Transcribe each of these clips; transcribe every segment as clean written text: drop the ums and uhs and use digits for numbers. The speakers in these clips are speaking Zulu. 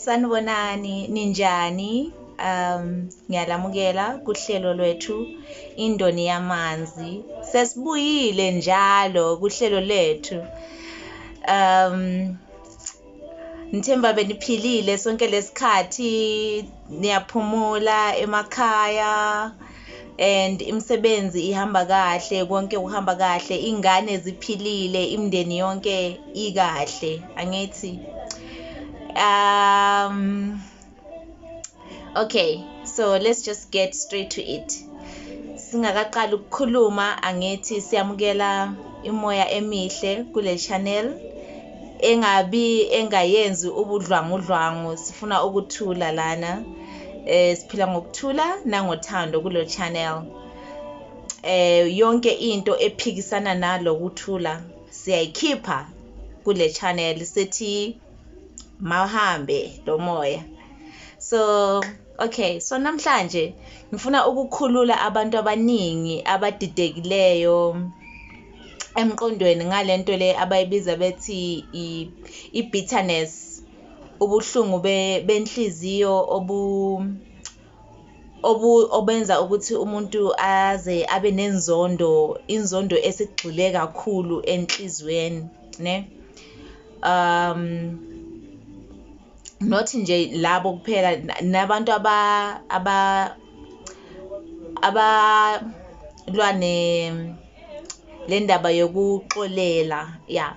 Sanibonani, ninjani? Ngiyalamukela kuhlelo lwethu Indoni Yamanzi. Sesibuyile njalo kuhlelo lethu. Ngithemba beniphilile sonke lesikhathi, niyaphumula emakhaya and imisebenzi ihamba kahle, konke kuhamba kahle, ingane ziphilile, imindeni yonke ikahle, angithi. Okay, so let's just get straight to it. Singakaqala ukukhuluma, angithi siyamukela imoya emihle kule channel, engayenzi ubudlwangudlwangu. Sifuna ukuthula lana, siphila ngokuthula nangothando kulo channel. Yonke into ephikisana nalo kuthula siyayikhipha kule channel, sithi mahambe lo moya. So okay, so namhlanje ngifuna ukukhulula abantu abaningi abadidekileyo emqondweni ngalento le abayibiza bethi i-bitterness, ubuhlungu benhliziyo obenza ukuthi umuntu aze abe nenzondo, inzondo esigxile kakhulu enhlizweni, ne? Not nje labo kuphela, nabantu abalwane le ndaba yokuxolela, ya.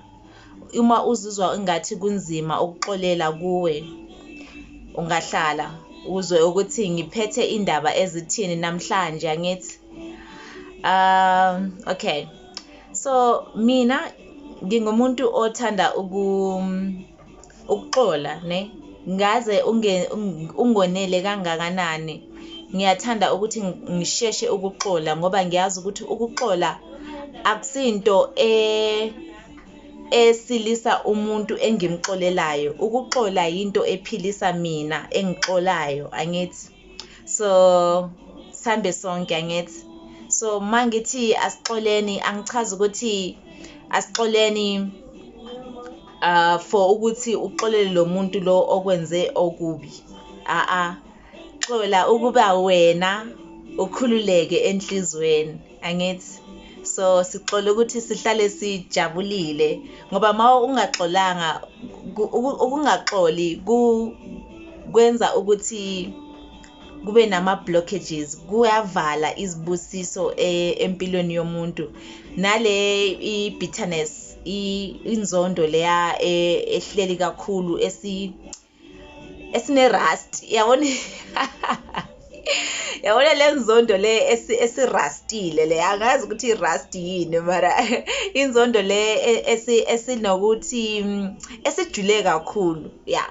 Uma uzizwa ingathi kunzima ukuxolela kuwe, ungahlala uzwe ukuthi ngiphethe indaba ezithini namhlanje, angithi. Okay, so mina ngingumuntu othanda ukuxola, ne? Ngaze ungonele kangakanani, ngiyathanda ukuthi ngisheshe ukuxola ngoba ngiyazi ukuthi ukuxola akusinto esilisa umuntu engimxolelayo. Ukuxola into ephilisa mina engixolayo, angithi. So sambe sonke, angithi. So mangithi asixoleni, angichazi ukuthi asixoleni for ukuthi uxolele lo muntu lo okwenze okubi. Xola ukuba wena ukhululeke enhlizweni, angithi. So sixole ukuthi sihlale sijabulile ngoba ma ungaxolanga, ukungaxoli kwenza ukuthi kube nama blockages, kuyavala izibusiso empilweni yomuntu. Nale i-bitterness, inzondo leya ehleli kakhulu esine rust, yabona. Yabona le nzondo le esirastile le, angazi ukuthi irust yini, mara inzondo le esinokuthi esijule kakhulu, ya.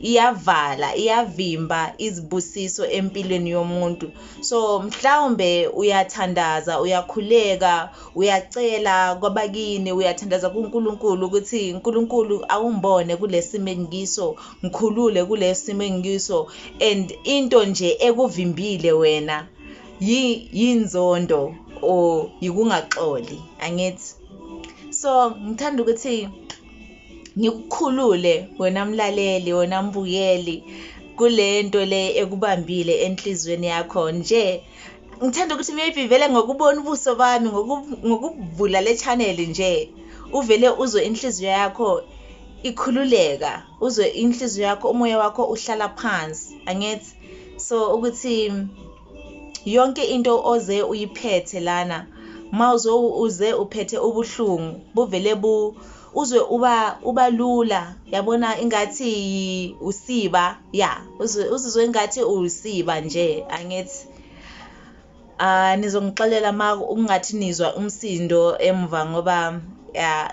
Iyavala, iyavimba izibusiso empilweni yomuntu. So mhlawumbe uyathandaza, uyakhuleka, uyacela kwabakini, uyathandaza kuNkulunkulu ukuthi uNkulunkulu awumbone kulesimo engiso, ngikhulule kulesimo engiso, and into nje ekuvimbile wena yinzondo or yikungaxoli, angithi. So ngithanda ukuthi ngikukhulule wena mlaleli, wena mbukeli, kule nto le ekubambile enhlizweni yakho nje. Ngithanda ukuthi maybe vele ngokubona ubuso bami, ngokuvula le channel nje, uvele uzwe inhliziyo yakho ikhululeka, uzwe inhliziyo yakho, umoya wakho uhlala phansi, angithi. So ukuthi yonke into oze uyiphethe lana, uze uphethe ubuhlungu, buvele uzwe uba lula, yabona, ingathi usiba, ya. Uzizwe ingathi usiba nje, angithi. Nizongixolela ma ungathi nizwa umsindo emva ngoba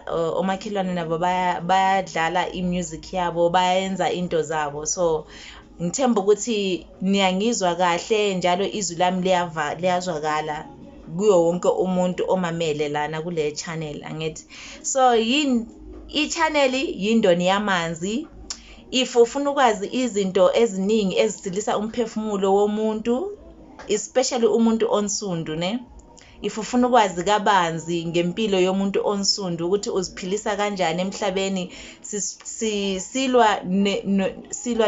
omakhelwane nabo bayadlala i-music yabo, bayenza into zabo. So ngithemba ukuthi niyangizwa kahle, njalo izwi lami liyazwakala kuyo wonke umuntu omamele lana kule channel, angithi. So i-channel yindoni yamanzi. If ufuna ukwazi izinto eziningi ezisilisa umphefumulo womuntu, especially umuntu onsundu, ne? if ufuna ukwazi kabanzi ngempilo yomuntu onsundu ukuthi uziphilisa kanjani emhlabeni, silwa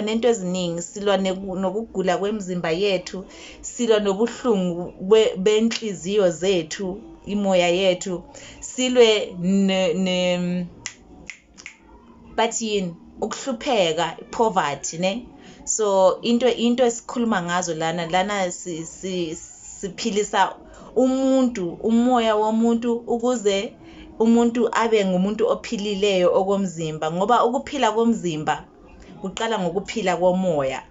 nento eziningi, silwa nokugula kwemizimba yethu, silwa nobuhlungu benhliziyo zethu, imoya yethu, silwe bathi yini, ukuhlupheka, poverty, ne? So into esikhuluma ngazo lana siphilisa umoya womuntu ukuze umuntu abe ngumuntu ophilileyo okomzimba, ngoba ukuphila komzimba kuqala ngokuphila komoya.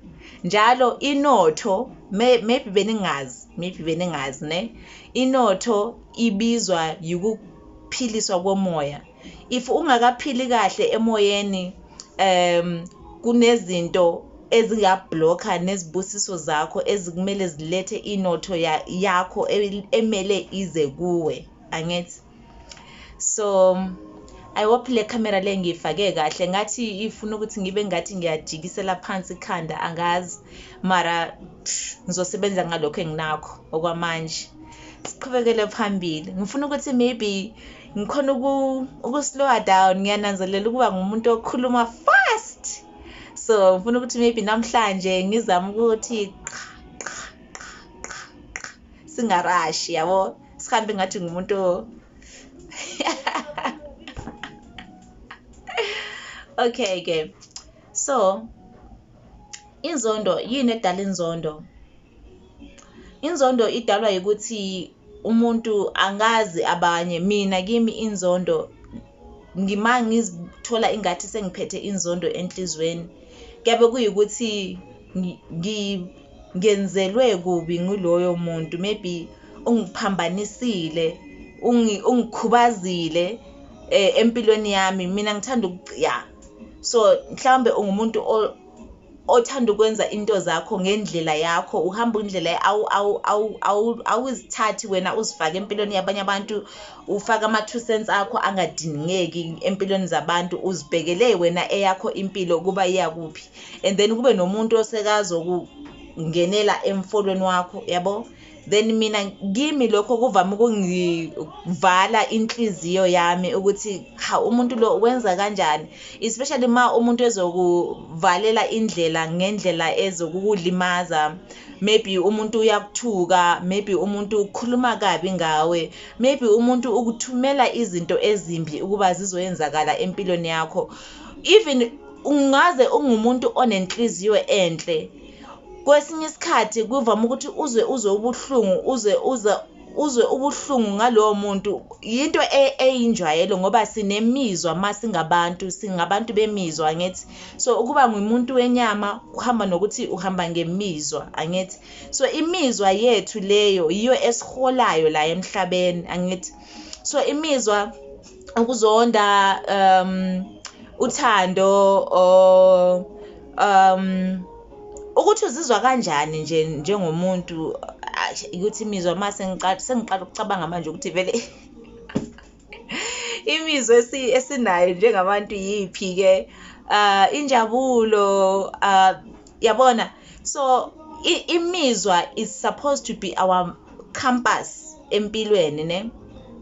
Njalo inotho maybe beningazi ne, inotho ibizwa yikuphiliswa komoya. If ungakaphili kahle emoyeni, kunezinto ezingabhlokha nezibusiso zakho ezikumele zilethe inotho yakho emele ize kuwe, angithi? So I hope le camera le ngifake kahle, ngathi ifuna ukuthi ngibe ngathi ngiyajikisela phansi ikhanda, angazi, mara ngizosebenza ngalokho enginakho okwamanje. Siqhubekele phambili. Ngifuna ukuthi maybe ngikhona ukuslowa down, ngiyananzelela ukuba ngumuntu okhuluma fast. So ngifuna ukuthi maybe namhlanje ngizama ukuthi singarashi, yabo, sihambe ngathi ngumuntu okay. So inzondo yini edala inzondo? Inzondo idalwa ukuthi umuntu angazi abanye. Mina kimi inzondo, ngizithola ingathi sengiphethe inzondo enhlizweni, kuyabe kuyikuthi ngenzelwe kubi nguloyo muntu, maybe ungiphambanisile, ungikhubazile empilweni yami. Mina ngithanda so mhlambe ungumuntu othanda ukwenza into zakho ngendlela yakho, uhamba indlela awuzithathi wena uzifake empilweni yabanye abantu, ufaka ama-2 cents akho angadingeki empilweni zabantu, uzibhekele wena eyakho impilo kuba iyakuphi, and then kube nomuntu osekazokungenela emfolweni wakho, yabo. Then mina kimi lokho kuvama ukungivala inhliziyo yami ukuthi umuntu lo wenza kanjani, especially ma umuntu ezokuvalela indlela ngendlela ezokulimaza. Maybe umuntu uyakuthuka, maybe umuntu ukhuluma kabi ngawe, maybe umuntu ukuthumela izinto ezimbi ukuba zizoyenzakala empilweni yakho. Even ungaze ungumuntu onenhliziyo enhle, kwesinye isikhathi kuvama ukuthi uzwe ubuhlungu, uzwe ubuhlungu ngalowo muntu. Yinto eyinjwayelo ngoba sinemizwa, singabantu bemizwa, angithi? So ukuba ngumuntu wenyama kuhamba nokuthi uhamba ngemizwa, angithi? So imizwa yethu leyo yiyo esiholayo la emhlabeni, angithi? So imizwa, ukuzonda, uthando, ukuthi uzizwa kanjani njengomuntu, ukuthi imizwa mase sengiqala ukucabanga manje ukuthi vele imizwa esinayo njengabantu yiphi ke, injabulo, yabona. So imizwa is supposed to be our compass empilweni, ne?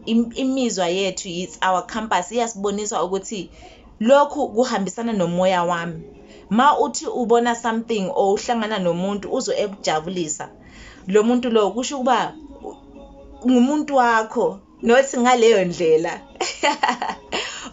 Imizwa yethu is our compass, iyasibonisa ukuthi lokhu kuhambisana nomoya wami. Ma uthi ubona something or uhlangana nomuntu uzo ekujabulisa, lo muntu lo kusho kuba ngumuntu wakho, nothi ngaleyo ndlela.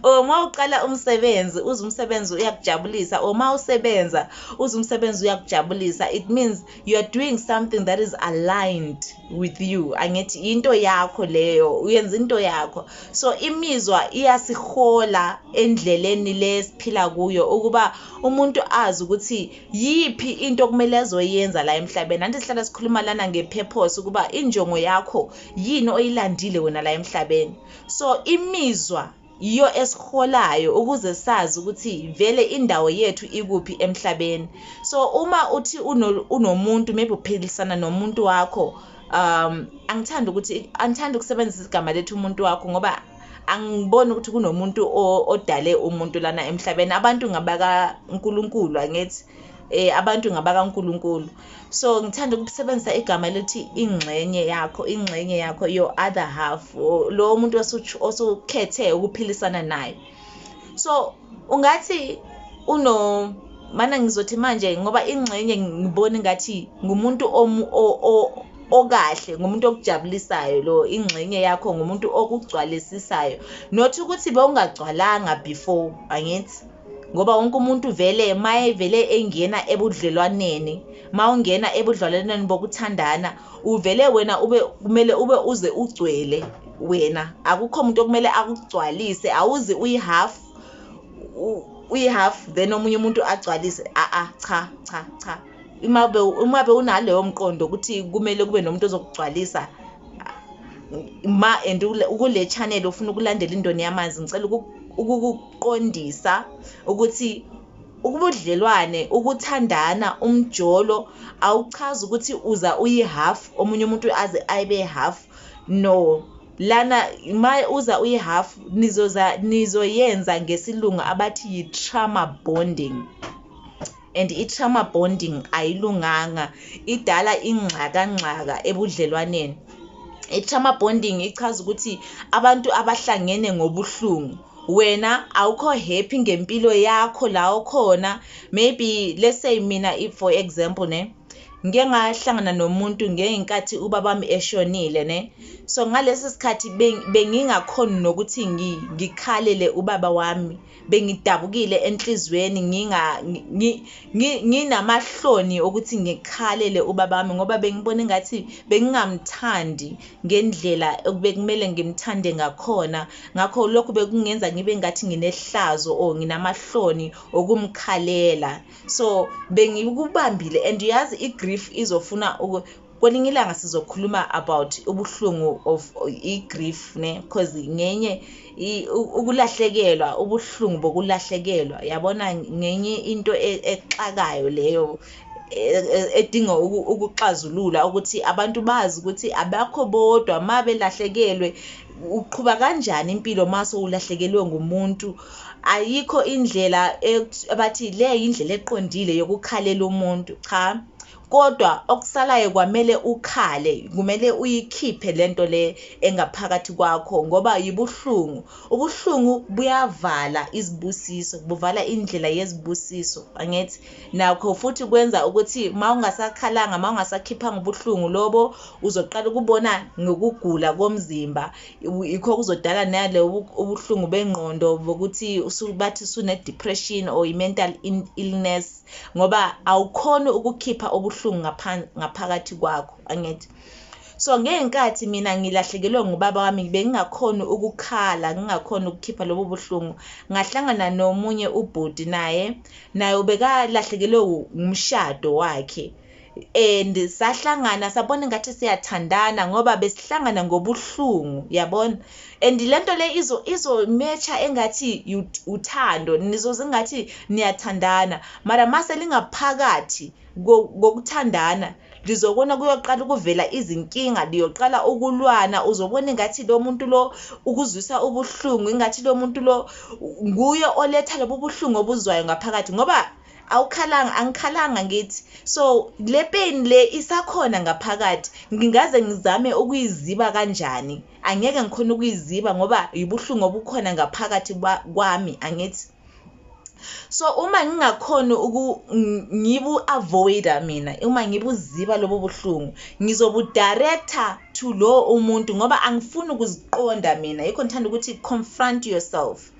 Uma uqala umsebenzi, umsebenzi uyakujabulisa, uma usebenza umsebenzi uyakujabulisa, it means you are doing something that is aligned with you, angithi into yakho leyo, uyenza into yakho. So imizwa iyasihola endleleni lesiphila kuyo ukuba umuntu azi ukuthi yipi into kumele azoyenza la emhlabeni. Anti sihlala sikhuluma lana ngepurpose ukuba injongo yakho yini oyilandile wena la emhlabeni. So imizwa iyo esiholayo ukuze sazi ukuthi vele indawo yethu ikuphi emhlabeni. So uma uthi unomuntu, maybe uphilisana nomuntu wakho, angithanda ukusebenzisa igama lethu umuntu wakho ngoba angiboni ukuthi kunomuntu odale umuntu lana emhlabeni. Abantu ngabaka uNkulunkulu, angithi? abantu ngabakaNkulunkulu. So ngithanda ukusebenzisa igama elithi ingxenye yakho, your other half, lo muntu osukhethe ukuphilisana naye. So ungathi mana ngizothi manje ngoba ingxenye ngibona ngathi ngumuntu okahle, ngumuntu okujabulisayo lo ingxenye yakho, ngumuntu okugcwalisisayo, not ukuthi bewungagcwalanga before, angithi ngoba wonke umuntu vele vele engena ebudlelwaneni, ungena ebudlelwaneni bokuthandana uvele wena kumele uze ugcwele wena, akukho umuntu okumele akugcwalise, awuzi uyi-half then omunye umuntu agcwalise. Cha. Uma unaleyo mqondo ukuthi kumele kube nomuntu ozokugcwalisa and kule channel ufuna ukulandela indoni yamanzi, ngicela ukukuqondisa ukuthi ubudlelwane, ukuthandana, umjolo awuchazi ukuthi uza uyi-half omunye umuntu aze ayibe half. No, lana ma uza uyi-half nizoyenza ngesilungu abathi yi-trauma bonding, and i-trauma bonding ayilunganga, idala ingxaka ebudlelwaneni. I-trauma bonding ichaza ukuthi abantu abahlangene ngobuhlungu, wena awukho happy ngempilo yakho la ukhona. Maybe let's say mina, if for example ngeke ngahlangana nomuntu ngeyinkathi ubabami eshonile so ngalesi sikhathi bengingakhona nokuthi ngikhalele ubaba wami, bengidabukile enhlizweni, nginamahloni ukuthi ngikhalele ubaba wami ngoba bengibona ngathi bengingamthandi ngendlela okubekumele ngimthande ngakhona. Ngakho lokho bekungenza ngibe ngathi nginehlazo nginamahloni okumkhalela. So bengikubambile, and yazi i-grief izofuna kwelinye ilanga sizokhuluma about ubuhlungu of i-grief because ngenye ukulahlekelwa, ubuhlungu bokulahlekelwa, yabona, ngenye into exakayo leyo edinga ukuxazulula ukuthi abantu bazi ukuthi abakho bodwa ma belahlekelwe. Uqhuba kanjani impilo mase ulahlekelwe ngumuntu? Ayikho indlela abathi le indlela eqondile yokukhalela umuntu, cha. Kodwa okusalayo kwamele ukhale, kumele uyikhiphe lento le engaphakathi kwakho ngoba yibuhlungu. Ubuhlungu buyavala izibusiso, buvala indlela yezibusiso, angithi nakho futhi kwenza ukuthi ungasakhalanga, ungasakhiphanga ubuhlungu lobo, uzoqala ukubona ngokugula komzimba. Ikho kuzodala nale ubuhlungu bengqondo bokuthi bathi usune depression or mental illness ngoba awukhona ukukhipha ubuhlungu ngaphakathi kwakho, angithi. So ngenkathi mina ngilahlekelwe ngubaba wami bengingakhona ukukhala, ngingakhona ukukhipha lobo buhlungu, ngahlangana nomunye ubhuti naye ubekalahlekelwe umshado wakhe, and sahlangana sabona ngathi siyathandana ngoba besihlangana ngobuhlungu, yabona. And lento le izo mecha engathi uthando, nizozingathi niyathandana, mara mase lingaphakathi ngokuthandana lizobona kuyoqala ukuvela izinkinga, liyoqala ukulwana. Uzobona ngathi lo muntu lo ukuzwisa ubuhlungu, ngathi lo muntu lo nguye oletha lobo buhlungu obuzwayo ngaphakathi ngoba angikhalanga ngithi. So le pain le isakhona ngaphakathi, ngingaze ngizame ukuyiziba kanjani? Angeke ngikhona ukuyiziba ngoba yibuhlungu obukhona ngaphakathi kwami, angithi. So uma ngingakhona ngibu-avoida mina, uma ngibuziba lobo buhlungu, ngizobudirector to lo umuntu ngoba angifuni ukuziqonda mina. Yikho ngithanda ukuthi confront yourself,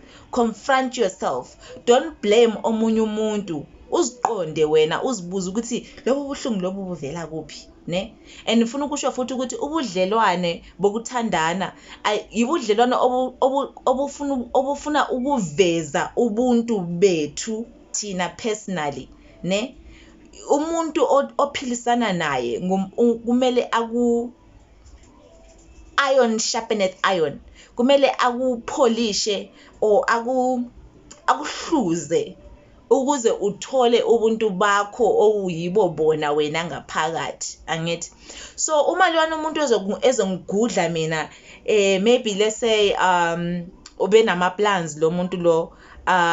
don't blame omunye umuntu, uziqonde wena, uzibuze ukuthi lobo buhlungu lobo buvela kuphi, and ngifuna ukusho futhi ukuthi ubudlelwane bokuthandana yibudlelwane obufuna ukuveza ubuntu bethu thina personally, umuntu ophilisana naye kumele iron sharpeneth iron, kumele akupholishe or akuhluze ukuze uthole ubuntu bakho oyibo bona wena ngaphakathi, angithi. So uma lwana umuntu ezongigudla mina, maybe let's say ube nama plans lo muntu lo,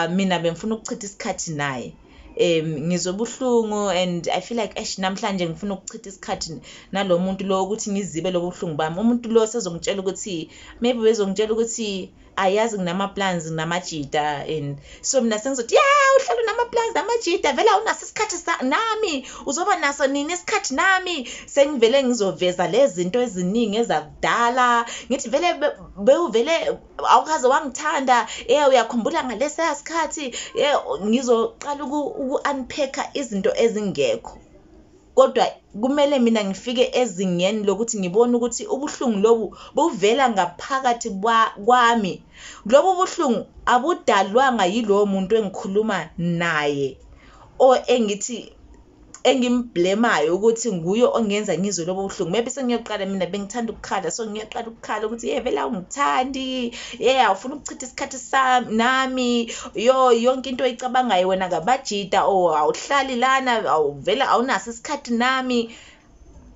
mina bengifuna ukuchitha isikhathi naye, ngizobuhlungu and I feel like namhlanje ngifuna ukuchitha isikhathi nalo muntu lo ukuthi ngizibe lo buhlungu bami. Umuntu lo sezongitshela ukuthi maybe bezongitshela ukuthi ayazi nginama plans namajida, and so mina sengizothi uhlala unama plans namajida, vele awunaso isikhathi nami, uzoba naso nini isikhathi nami. Sengivele ngizoveza lezi zinto eziningi ezakudala, ngithi vele awukaze wangithanda, uyakhumbula ngalesa sikhathi, ngizoqala uku-unpacka izinto ezingekho. Kodwa kumele mina ngifike ezingeni lokuthi ngibone ukuthi ubuhlungu lobu buvela ngaphakathi kwami. Lobu buhlungu abudalwanga yilowo muntu engikhuluma naye engithi engimblemayo ukuthi nguye ongenza ngizwe lobo buhlungu. Maybe sengiyoqala mina bengithanda ukukhala, so ngiyoqala ukukhala ukuthi vele awungithandi, awufuna ukuchitha isikhathi nami, yonke into oyicabangayo wena ngabajida, awuhlali lana, vele awunaso isikhathi nami.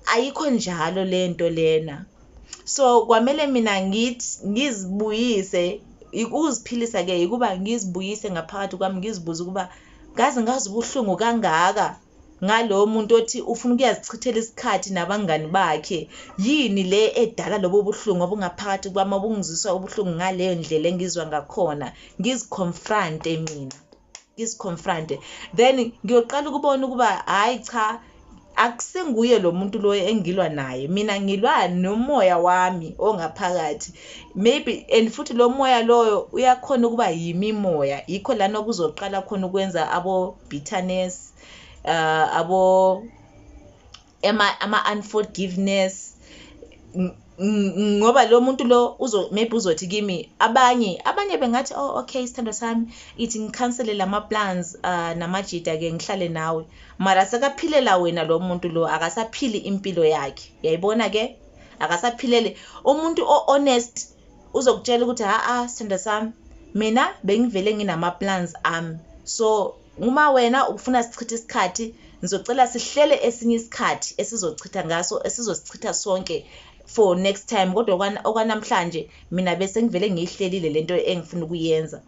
Ayikho njalo lento lena. So kwamele mina ngizibuyise, ukuziphilisa ke ukuba ngizibuyise ngaphakathi kwami, ngizibuza ukuba ngazi ubuhlungu kangaka ngalo muntu othi ufuna ukuyazichithela isikhathi nabangani bakhe. Yini le edala lobo buhlungu obungaphakathi kwami obungizwisa ubuhlungu ngaleyo ndlela engizwa ngakhona? Ngiziconfronte mina, ngiziconfronte, then ngiyoqala ukubona ukuba hayi cha, akusenguye lo muntu lo engilwa naye, mina ngilwa nomoya wami ongaphakathi. Maybe and futhi lo moya loyo uyakhona ukuba yimimoya, yikho lana kuzoqala khona ukwenza abo bitterness, abo unforgiveness, ngoba lo muntu lo maybe uzothi kimi, abanye bengathi okay sithando sami, ithi ngikhansele lama plans namajida ke ngihlale nawe, mara sekaphilela wena lo muntu lo akasaphili impilo yakhe. Yayibona ke, akasaphilele. Umuntu honest uzokutshela ukuthi sithando sami, mina bengivele nginama plans ami, so uma wena ufuna sichithe isikhathi, ngizocela sihlele esinye isikhathi esizochitha ngaso, esizosichitha sonke for next time. Kodwa okwanamhlanje mina bese ngivele ngiyihlelile lento engifuna ukuyenza.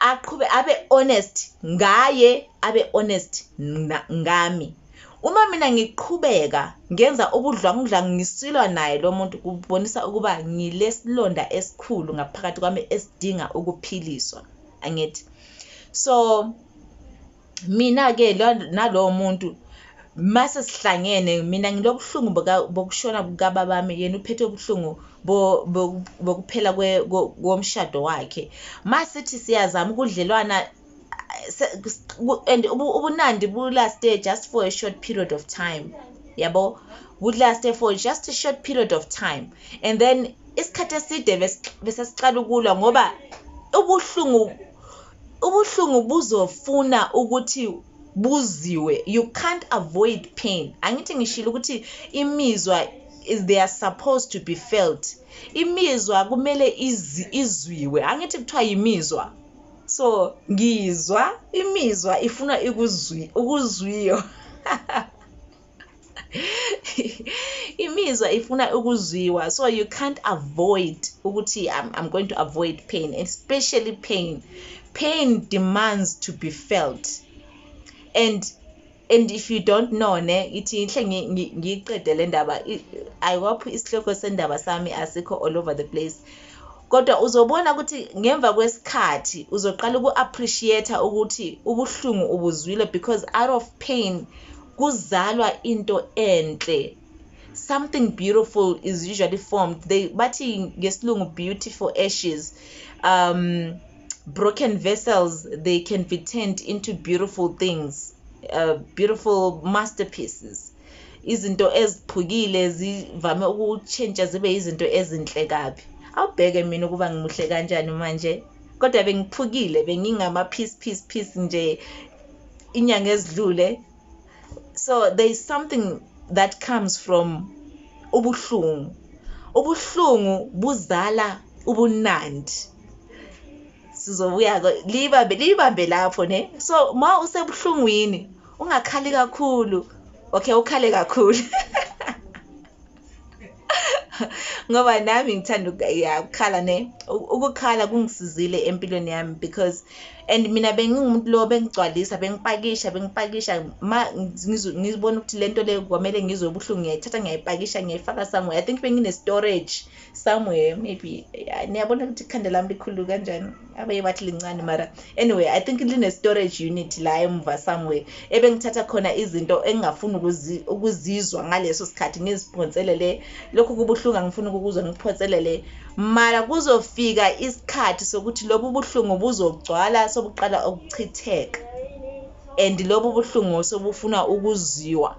Aqhube abe honest ngaye, abe honest ngami. Uma mina ngiqhubeka ngenza ubudlwangudlwangu ngisilwa naye lo muntu, kubonisa ukuba ngilesilonda esikhulu ngaphakathi kwami esidinga ukuphiliswa, angithi. So mina ke nalowo muntu mase sihlangene, mina ngilobuhlungu bokushona bukababa bami, yena uphethe ubuhlungu bokuphela komshado wakhe. Masithi siyazama ukudlelwana, and ubunandi bulaste just for a short period of time, yabo, bulaste for just a short period of time, and then isikhathi eside bese siqala ukulwa ngoba ubuhlungu buzofuna ukuthi buziwe. You can't avoid pain. Angithi ngishilo ukuthi imizwa they are supposed to be felt. Imizwa kumele izwiwe, angithi kuthiwa imizwa. So ngizwa imizwa ifuna ukuzwiyo. Imizwa ifuna ukuzwiwa, so you can't avoid ukuthi I'm going to avoid pain, especially pain. Pain demands to be felt, and if you don't know ithi inhle ngiqede le ndaba, ayiwaphi isihloko sendaba sami asikho all over the place, kodwa uzobona ukuthi ngemva kwesikhathi uzoqala uku-appreciate ukuthi ubuhlungu ubuzwile, because out of pain kuzalwa into enhle. Something beautiful is usually formed. Bathi ngesilungu beauty for ashes. Broken vessels, they can be turned into beautiful things, beautiful masterpieces. Izinto eziphukile zivame ukutshentsha zibe izinto ezinhle kabi. Awubheke mina ukuba ngimuhle kanjani manje, kodwa bengiphukile, bengingama piece nje inyanga ezidlule. So there is something that comes from ubuhlungu. Ubuhlungu buzala ubunandi. Sizobuya libambe lapho ne. So ma usebuhlungwini ungakhali kakhulu. Okay, ukhale kakhulu. Ngoba nami ngithanda ukukhala ne. Ukukhala kungisizile empilweni yami, because and mina bengingumuntu lo bengigcwalisa bengipakisha ma ngizibona ukuthi lento le kwamele ngizwe ubuhlungu ngiyayithatha ngiyayipakisha ngiyayifaka somewhere. I think bengine storage somewhere maybe. Niyabona ukuthi ikhanda lami likhulu kanjani, abaye bathi lincane mara anyway I think line storage unit la emva somewhere ebengithatha khona izinto engingafuni ukuzizwa ngaleso sikhathi ngiziphonselele lokho kubuhlungu angifuni ukuzwa ngiphonselele, mara kuzofika isikhathi sokuthi lobu buhlungu buzogcwala sobuqala ukuchitheka and lobu buhlungu sobufuna ukuziwa.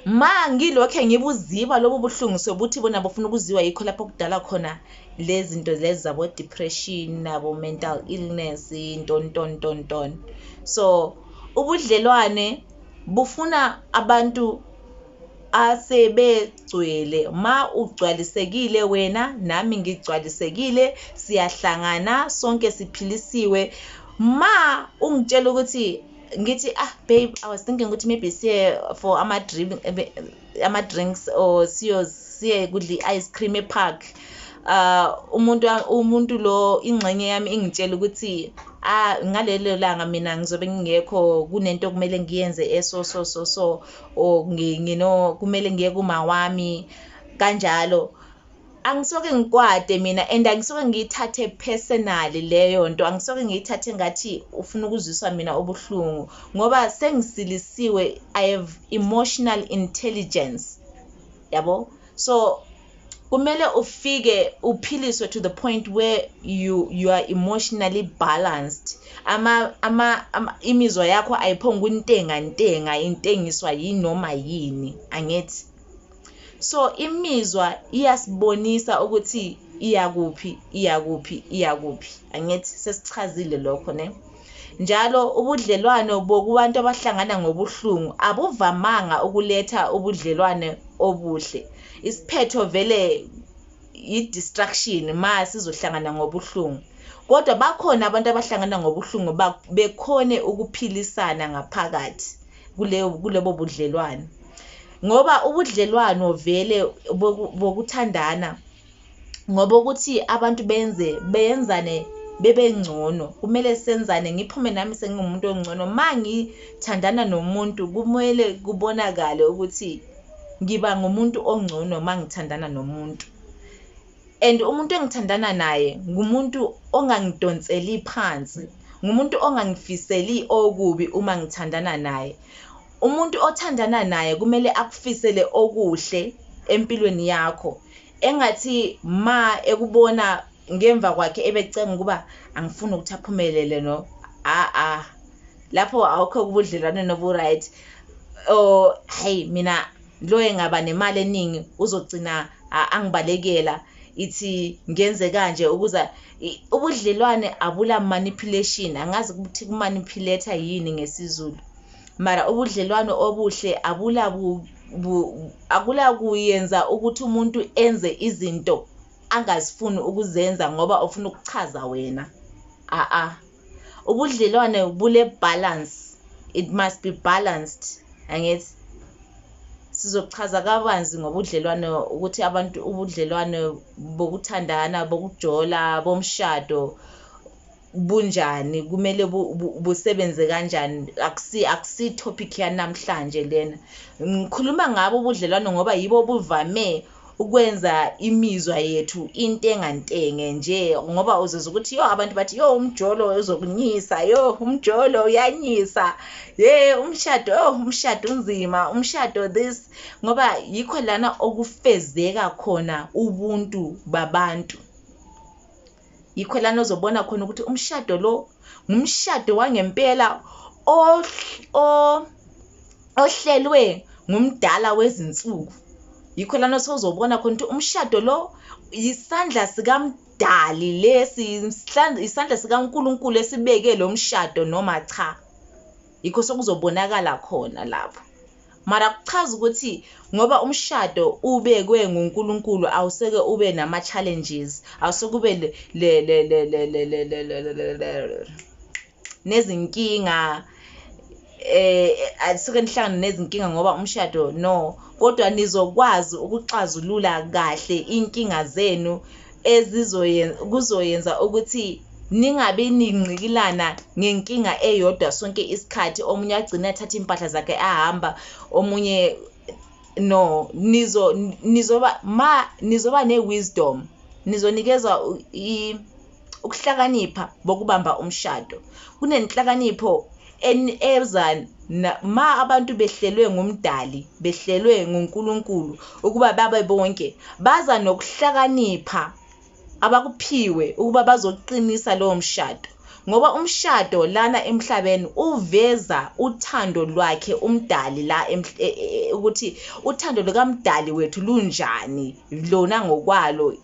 Ma ngilokho ngibuziba lobu buhlungu sobuthi bona bafuna ukuziwa, yikho lapho kudala khona lezi zinto lezi zabo depression nabo mental illness nton. So ubudlelwane bufuna abantu asebegcwele. Ma ugcwalisekile wena nami ngigcwalisekile, siyahlangana sonke siphilisiwe. Ma ungitshela ukuthi ngithi babe I was thinking ukuthi maybe siye for ama drinks or siye kudli ice cream epark, umuntu lo ingxenye yami ingitshela ukuthi ngalelo langa mina ngizobe ngingekho, kunento kumele ngiyenze so or kumele ngiye kuma wami kanjalo. Angisoke ngikwade mina and angisoke ngiyithathe personally leyo nto, angisoke ngiyithathe ngathi ufuna ukuzwiswa mina ubuhlungu ngoba sengisilisiwe. I have emotional intelligence, yabo. So kumele ufike uphiliswe to the point where you are emotionally balanced. Imizwa yakho ayiphonga intenga intengiswa yini noma yini, angithi. So imizwa iyasibonisa ukuthi iyakuphi, angithi sesichazile lokho ne. Njalo ubudlelwano bokubantu abahlangana ngobuhlungu abuvamanga ukuletha ubudlelwane obuhle. Isiphetho vele i-distraction ma sizohlangana ngobuhlungu, kodwa bakhona abantu abahlangana ngobuhlungu bekhone ukuphilisana ngaphakathi kulebo budlelwane. Ngoba ubudlelwano vele bokuthandana ngoba ukuthi abantu beyenzane bebengcono, kumele senzane ngiphume nami sengumuntu ongcono. Ma ngithandana nomuntu kumele kubonakale ukuthi ngiba ngumuntu ongcono ma ngithandana nomuntu, and umuntu engithandana naye ngumuntu ongangidonseli phansi, ngumuntu ongangifiseli okubi uma ngithandana naye. Umuntu othandana naye kumele akufisele okuhle empilweni yakho, engathi ma ekubona ngemva kwakhe ebecenga ukuba angifuni ukuthi aphumelele no. Lapho awukho kubudlelwane nobu right. Hey mina lo engaba nemali eningi uzogcina angibalekela ithi ngenze kanje ukuza. Ubudlelwane abula manipulation, angazi ukuthi kumanipulate yini ngesizulu, mara ubudlelwane obuhle akula kuyenza ukuthi umuntu enze izinto angazifuni ukuzenza ngoba ufuna ukuchaza wena. Ubudlelwane bule balance, it must be balanced, angithi. Sizochaza kabanzi ngobudlelwane ukuthi abantu ubudlelwane bokuthandana bokujola bomshado bunjani, kumele busebenze kanjani. Akusi topic yanamhlanje lena. Ngikhuluma ngabo ubudlelwane ngoba yibo buvame ukwenza imizwa yethu intengantenge nje, ngoba uzizwa ukuthi abantu bathi umjolo uzokunyisa, umjolo uyanyisa, umshado unzima, umshado this, ngoba yikho lana okufezeka khona ubuntu babantu. Yikho lana uzobona khona ukuthi umshado lo ngumshado wangempela ohlelwe ngumdala wezinsuku. Yikho lana sozobona khona ukuthi umshado lo isandla sikamdali lesi, isandla sikaNkulunkulu esibeke lo mshado noma cha. Yikho sokuzobonakala khona lapho. Mara kuchaza ukuthi ngoba umshado ubekwe nguNkulunkulu awuseke ube nama challenges, awuseke ube nezinkinga, asuke nihlangana nezinkinga ngoba umshado no, kodwa nizokwazi ukuxazulula kahle inkinga zenu kuzoyenza ukuthi ningabe ningqikilana ngenkinga eyodwa sonke isikhathi, omunye agcina athatha impahla zakhe ahamba, omunye no, nizoba ne-wisdom, nizonikezwa ukuhlakanipha bokubamba umshado. Kunenhlakanipho eza ma abantu behlelwe ngumdali, behlelwe nguNkulunkulu ukuba babe bonke, baza nokuhlakanipha abakuphiwe ukuba bazoqinisa lowo mshado, ngoba umshado lana emhlabeni uveza uthando lwakhe umdali la ukuthi uthando lukaMdali wethu lunjani lona ngokwalo,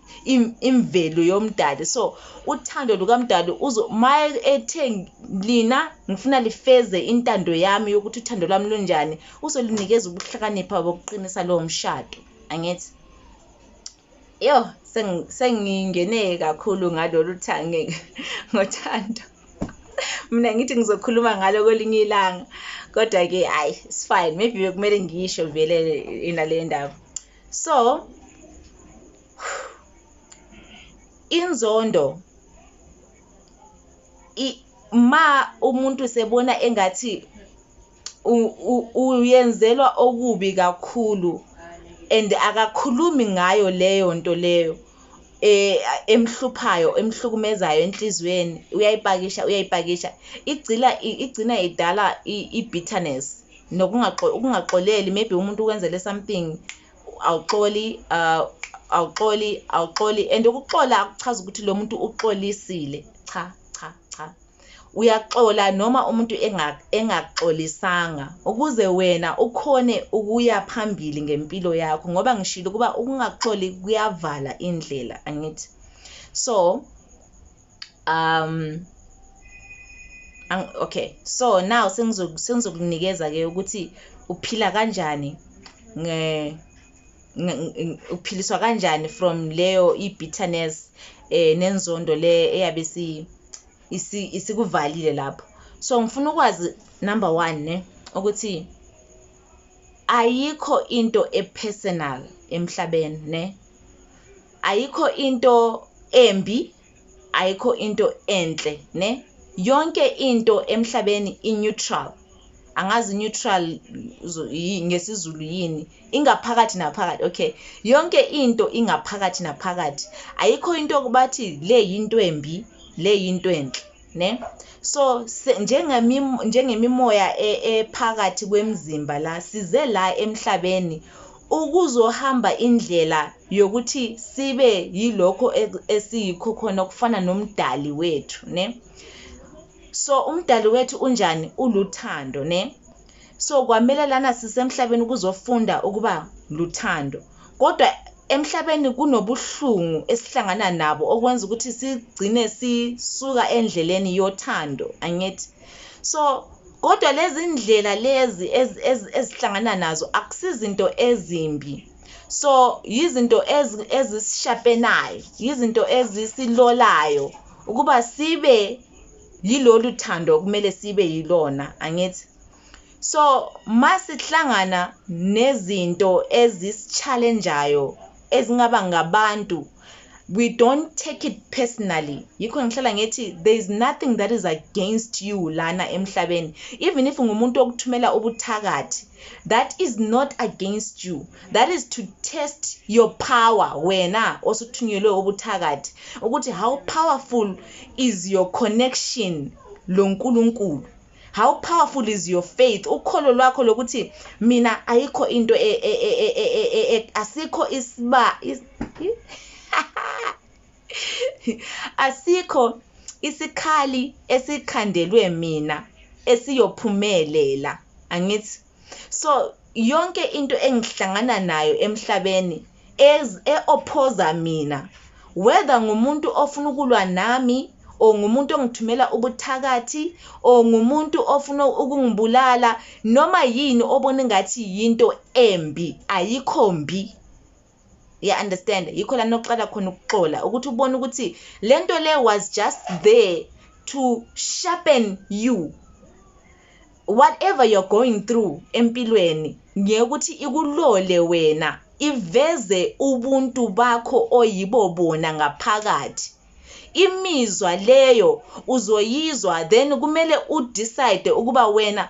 imvelo yomdali. So uthando lukaMdali ma ethe lina ngifuna lifeze intando yami yokuthi uthando lwami lunjani, uzolinikeza ubuhlakanipha bokuqinisa lowo mshado. Angithi yo sengingene kakhulu ngalolu ngothando. Mina ngithi ngizokhuluma ngalo kwelinye ilanga, kodwa ke hayi, it's fine, maybe bekumele ngisho vele inale ndaba. So inzondo ma umuntu sebona engathi uyenzelwa okubi kakhulu and akakhulumi ngayo leyo nto leyo emhluphayo, emhlukumezayo enhlizweni, uyayipakisha, igcina idala i-bitterness nokungaxoleli. Maybe umuntu ukwenzele something, awuxoli, and ukuxola akuchaza ukuthi lo muntu uxolisile. Cha, uyaxola noma umuntu engaxolisanga, ukuze wena ukhone ukuya phambili ngempilo yakho, ngoba ngishilo kuba ukungaxoli kuyavala indlela. Angithi so okay, so now sengizokunikeza ke ukuthi uphila kanjani, uphiliswa kanjani from leyo i-bitterness nenzondo le eyabe isikuvalile lapho. So ngifuna ukwazi number 1 ukuthi ayikho into epersonal emhlabeni ayikho into embi, ayikho into enhle yonke into emhlabeni i-neutral. Angazi neutral ngesizulu yini, ingaphakathi naphakathi. Okay, yonke into ingaphakathi naphakathi, ayikho into okubathi le yinto embi, le yinto enhle so njengemimoya ephakathi kwemzimba la, size la emhlabeni ukuzohamba indlela yokuthi sibe yilokho esiyikho khona, kufana nomdali wethu so umdali wethu unjani? Uluthando so kwamele lana sisemhlabeni ukuzofunda ukuba luthando, kodwa emhlabeni kunobuhlungu esihlangana nabo okwenza ukuthi sigcine sisuka endleleni yothando. Angithi so kodwa lezi ndlela lezi ezihlangana nazo akusizinto ezimbi, so yizinto ezisishapenayo, yizinto ezisilolayo ukuba sibe yilolu thando kumele sibe yilona. Angithi so masihlangana nezinto ezisichallengeayo ezingaba ngabantu, we don't take it personally. Yikho ngihlala ngithi there is nothing that is against you lana emhlabeni. Even if ngumuntu okuthumela ubuthakathi, that is not against you, that is to test your power. Wena osuthunyelwe ubuthakathi ukuthi how powerful is your connection loNkulunkulu, how powerful is your faith, ukholo lwakho lokuthi mina ayikho into asikho asikho isikhali esikhandelwe mina esiyophumelela. Angithi so yonke into engihlangana nayo emhlabeni eopposa mina, whether ngumuntu ofuna ukulwa nami, o ngumuntu ongithumela ubuthakathi, o ngumuntu ofuna ukungibulala, noma yini obona ngathi yinto embi, ayikho mbi. Yeah, understand? Yikho la noqala khona ukuxola ukuthi ubone ukuthi lento le was just there to sharpen you. Whatever you're going through empilweni, ngiyekuthi ikulole wena, iveze ubuntu bakho oyibo bona ngaphakathi, imizwa leyo uzoyizwa, then kumele udecide ukuba wena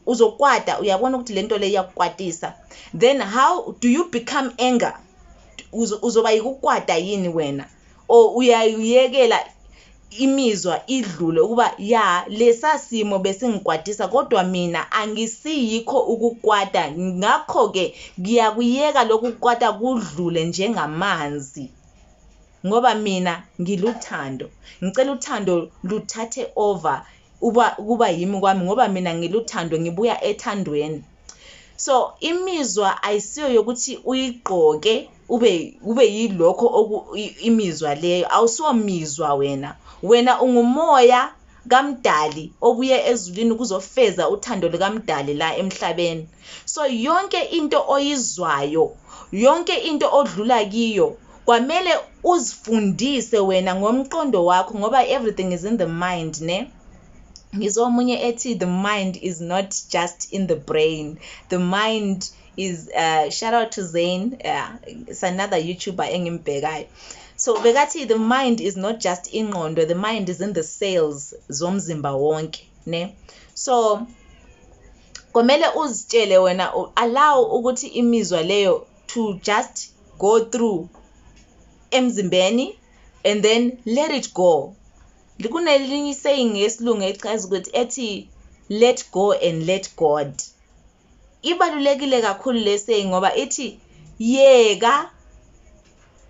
uzokwata. Uyabona ukuthi lento le iyakukwatisa, then how do you become anger? Uzoba yikukwata yini wena, or uyayekela imizwa idlule ukuba ya lesasimo besingikwatisa kodwa mina angisiyikho ukukwata, ngakho ke ngiyakuyeka lokukwata kudlule njengamanzi, ngoba mina ngiluthando. Ngicela uthando luthathe over ukuba yimi kwami, ngoba mina ngiluthando, ngibuya ethandweni. So imizwa ayisiyo yokuthi uyigqoke ube yilokho imizwa leyo. Awusomizwa wena ungumoya kaMdali obuye ezulwini kuzofeza uthando likaMdali la emhlabeni. So yonke into oyizwayo, yonke into odlula kiyo, kwamele uzifundise wena ngomqondo wakho, ngoba everything is in the mind, ne? Ngizomunye ethi the mind is not just in the brain. The mind is shout out to Zayn, it's another YouTuber engimbhekayo. So bekathi the mind is not just ingqondo, the mind is in the cells zomzimba wonke, ne? So komele uzitshele wena, allow ukuthi imizwa leyo to just go through emzimbeni and then let it go. Likunelinye saying ngesilungu echaza ukuthi ethi let go and let God. Ibalulekile kakhulu le saying ngoba ithi yeka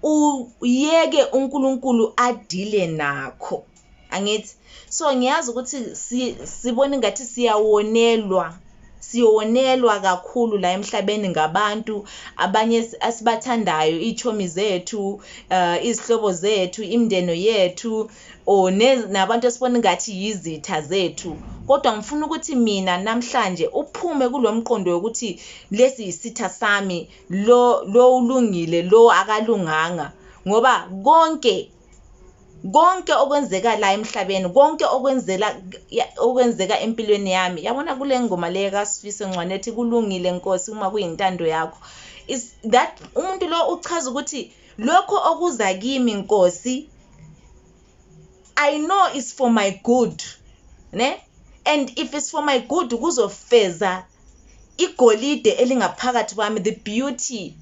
uyeke uNkulunkulu adile nakho. Angithi so ngiyazi ukuthi sibone ngathi siyonelwa kakhulu la emhlabeni ngabantu abanye asibathandayo, ichomi zethu, izihlobo zethu, imndeno yethu, nabantu esibona ngathi yizitha zethu. Kodwa ngifuna ukuthi mina namhlanje uphume kulomqondo ukuthi lesi isitha sami, lo ulungile, lo akalunganga, ngoba konke okwenzeka la emhlabeni, konke okwenzeka empilweni yami, yabona kule ngoma le kaSifiso Ncwane ethi kulungile Nkosi uma kuyintando yakho, is that umuntu lo uchaza ukuthi lokho okuza kimi Nkosi, I know it's for my good, ne? And if it's for my good, kuzofeza igolide elingaphakathi kwami, the beauty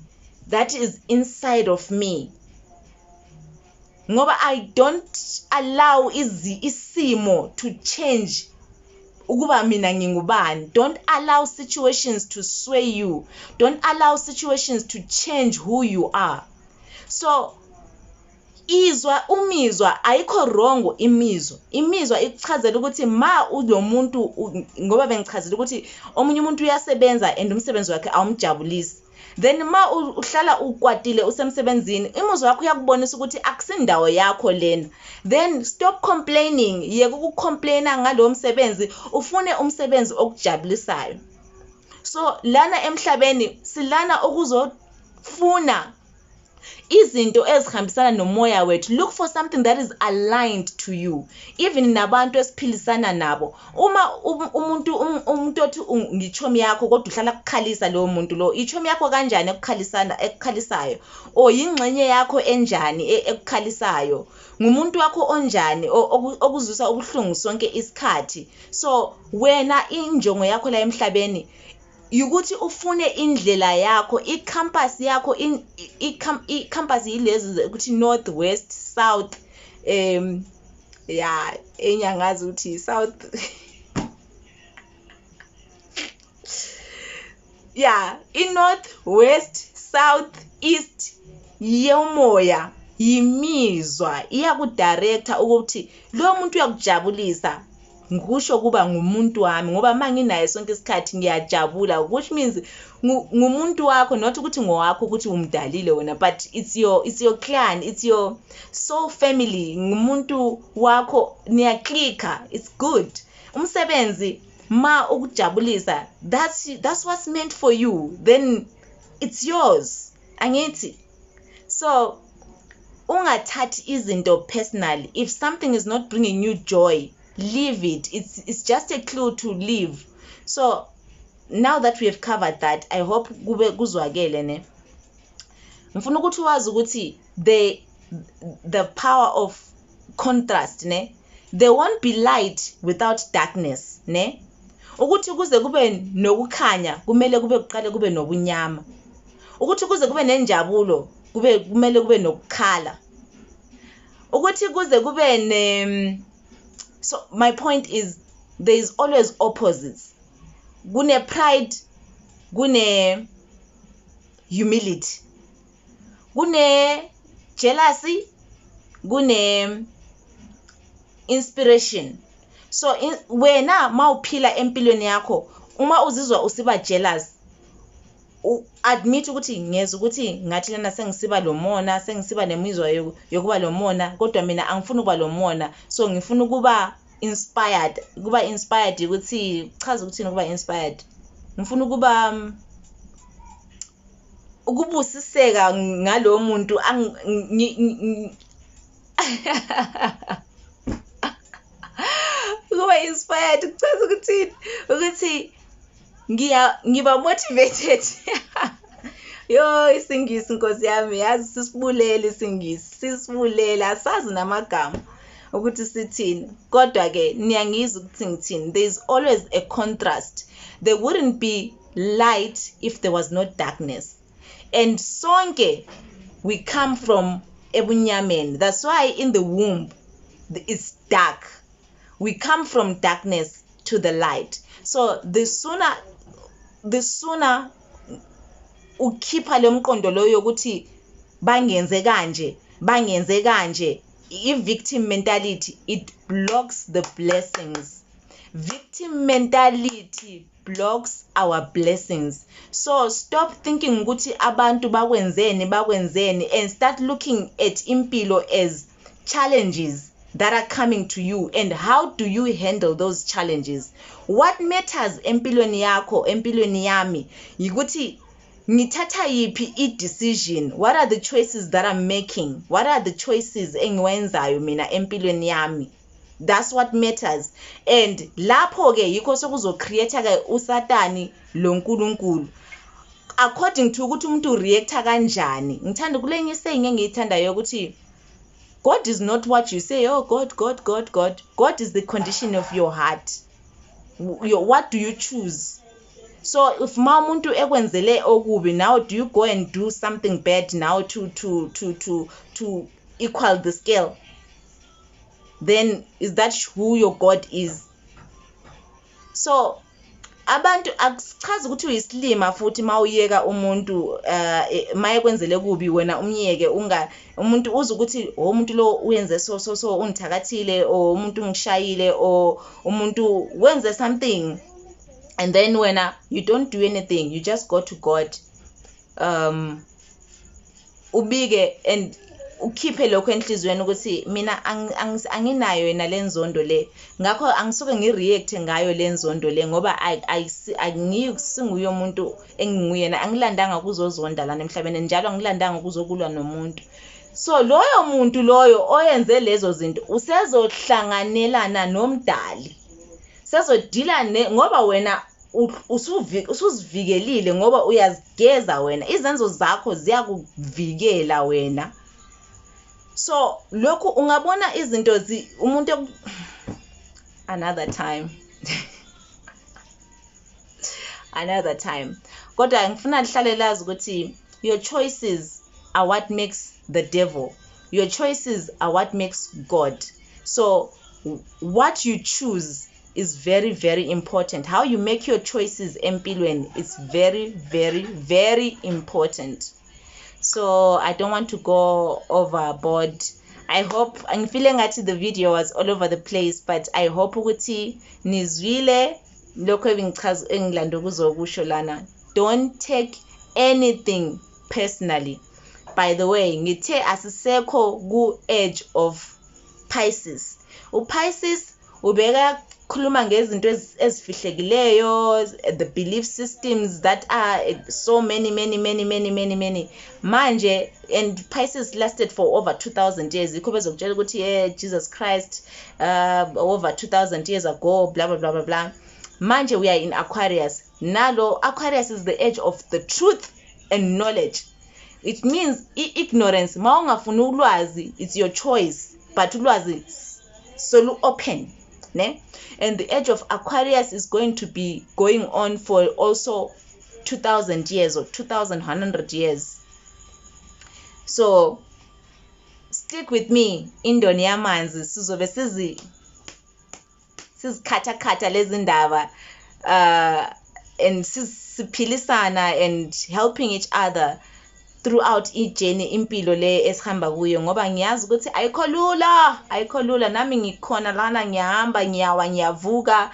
that is inside of me. Ngoba I don't allow isimo to change ukuba mina ngingubani. Don't allow situations to sway you. Don't allow situations to change who you are. So umizwa ayikho wrong. Imizwa ikuchazela ukuthi ma ulo muntu, ngoba bengichazela ukuthi omunye umuntu uyasebenza and umsebenzi wakhe awumjabulisi, then ma uhlala ukwatile usemsebenzini, imizwa yakho yakubonisa ukuthi akusindawo yakho lena, then stop complaining. Yeke ukucomplaina ngalo msebenzi, ufune umsebenzi okujabulisayo. So lana emhlabeni silana ukuzofuna izinto ezihambisana nomoya wethu. Look for something that is aligned to you. Even nabantu esiphilisana nabo, uma umuntu othi ngichomi yakho kodwa uhlala kukhalisa lo muntu lo, ichomi yakho kanjani ekukhalisayo, o yingxenye yakho enjani ekukhalisayo, ngumuntu wakho onjani okuzwisa ubuhlungu sonke isikhathi. So wena injongo yakho la emhlabeni yukuthi ufune indlela yakho, icampus yakho, icampus yilezi ukuthi north, west, south, enyangazi ukuthi south i-north, west, south, east yomoya, yimizwa iyakudirector ukuthi lo muntu uyakujabulisa. Ngisho kuba ngumuntu wami, ngoba manginaye sonke isikhathi ngiyajabula, which means ngumuntu wakho, not ukuthi ngowakho ukuthi umdalile wena, but it's your clan, it's your soul family, ngumuntu wakho, niyaclicka, it's good. Umsebenzi ma ukujabulisa, that's what's meant for you, then it's yours. Angithi so ungathathi izinto personally. If something is not bringing you joy, leave it. It's just a clue to leave. So now that we have covered that, I hope kuzwakele ne. Ngifuna ukuthi wazi ukuthi the power of contrast, ne? There won't be light without darkness, ne? Ukuthi kuze kube nokukhanya kumele kube kuqale kube nobunyama. Ukuthi kuze kube nenjabulo kumele kube nokukhala. Ukuthi kuze kube so my point is there is always opposites. Kune pride, kune humility, kune jealousy, kune inspiration. So wena mawuphila empilweni yakho uma uzizwa usiba jealous, admit ukuthi ngeza ukuthi ngathi lana sengisiba lomona, sengisiba nemizwa yokuba lomona, kodwa mina angifuni ukuba lomona. So ngifuna ukuba inspired, ukuthi chaza ukuthi ukuba inspired. Ngifuna ukuba ukubusiseka ngalo muntu ukuba inspired kuchaza ukuthi ngiba motivated. Yo, isingisi Nkosi yami, yazi sisibulele isingisi, sisibulele asazi namagama ukuthi sithini. Kodwa ke niyangizwa ukuthi ngithini. There is always a contrast. There wouldn't be light if there was no darkness. And sonke we come from ebunyameni. That's why in the womb it's dark. We come from darkness to the light. So the sooner ukhipha le mqondo lo yokuthi bangenze kanje, i-victim mentality, it blocks the blessings. Victim mentality blocks our blessings. So stop thinking ukuthi abantu bakwenzeni and start looking at impilo as challenges that are coming to you, and how do you handle those challenges. What matters empilweni yakho, empilweni yami, yikuthi ngithatha yipi i-decision. What are the choices that I'm making? What are the choices engiwenzayo mina empilweni yami? That's what matters. And lapho ke yikho sokuzo create ke uSatani lo nkulunkulu according to ukuthi umuntu reacta kanjani. Ngithanda kulenye saying engiyithandayo ukuthi God is not what you say. Oh, God. God is the condition of your heart. What do you choose? So if umuntu ekwenzele okubi, now do you go and do something bad now to equal the scale? Then is that who your God is? So abantu akuchaza ukuthi uyisilima futhi mawuyeka umuntu mayekwenzele kubi wena umyeke umuntu uza ukuthi umuntu lo uyenze so unithakathile, or umuntu ngishayile, or umuntu wenze something, and then wena you don't do anything, you just go to God ubike and ukhiphe lokho enhlizweni ukuthi mina anginayo yena lenzondo le, ngakho angisuke ngireact ngayo lenzondo le ngoba singuye umuntu enginguyena, angilandanga kuzozonda lana emhlabeni, njalo angilandanga kuzokulwa nomuntu. So loyo muntu loyo oyenze lezo zinto usezohlanganelana nomdali, sezodila ngoba wena usuzivikelile, ngoba uyazigeza wena, izenzo zakho ziyakuvikela wena. So lokhu ungabona izinto umuntu another time kodwa ngifuna lihlale lazi ukuthi your choices are what makes the devil, your choices are what makes God. So what you choose is very, very important. How you make your choices empilweni is very, very, very important. So I don't want to go overboard. I hope, I'm feeling that the video was all over the place, but I hope ukuthi nizwile lokho engichaza engilanda ukuzokusho lana. Don't take anything personally. By the way, ngithe asisekho ku edge of Pisces. uPisces ubeka khuluma ngezinto ezifihlekileyo, the belief systems that are so many manje, and Pisces lasted for over 2000 years. Ikho bezokutshela ukuthi Jesus Christ over 2000 years ago, blah blah blah blah blah. Manje we are in Aquarius. Nalo Aquarius is the age of the truth and knowledge. It means ignorance, ma ungafuna ulwazi, it's your choice. but ulwazi solu open, ne? And the age of Aquarius is going to be going on for also 2000 years or 2100 years. So stick with me, indoni yamanzi, sizobe sizikhatha lezi ndaba and siphilisana and helping each other throughout journey impilo le esihamba kuyo, ngoba ngiyazi ukuthi ayikho lula. Nami ngikhona lana, ngiyahamba, ngiyawa, ngiyavuka,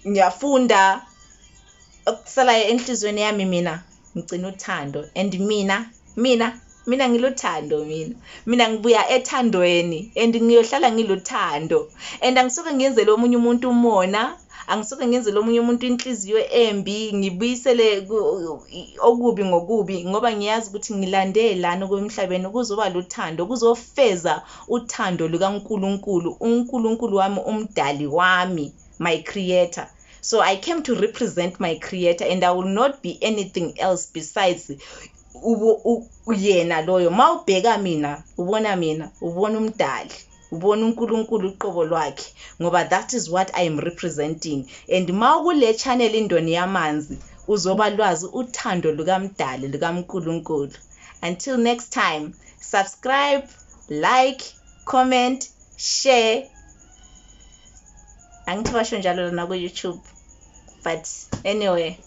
ngiyafunda. Okusalayo enhlizweni yami mina ngicina uthando, and mina ngiluthando, mina ngibuya ethandweni and ngiyohlala ngiluthando, and angisuke ngiyenzele omunye umuntu umona, angisuke ngiyenzele omunye umuntu inhliziyo embi, ngibuyisele okubi ngokubi, ngoba ngiyazi ukuthi ngilande lana kwemhlabeni kuzoba luthando, kuzofeza uthando lukaNkulunkulu, uNkulunkulu wami, umdali wami, my creator. So I came to represent my creator, and I will not be anything else besides uyena loyo. Mawubheka mina, ubona umdali, ubona uNkulunkulu uqobo lwakhe, ngoba that is what I am representing. And mawukule channel indoni yamanzi, uzoba lwazi uthando lukaMdali, lukaNkulunkulu. Until next time, subscribe, like, comment, share. Angithi basho njalo na ku YouTube, but anyway.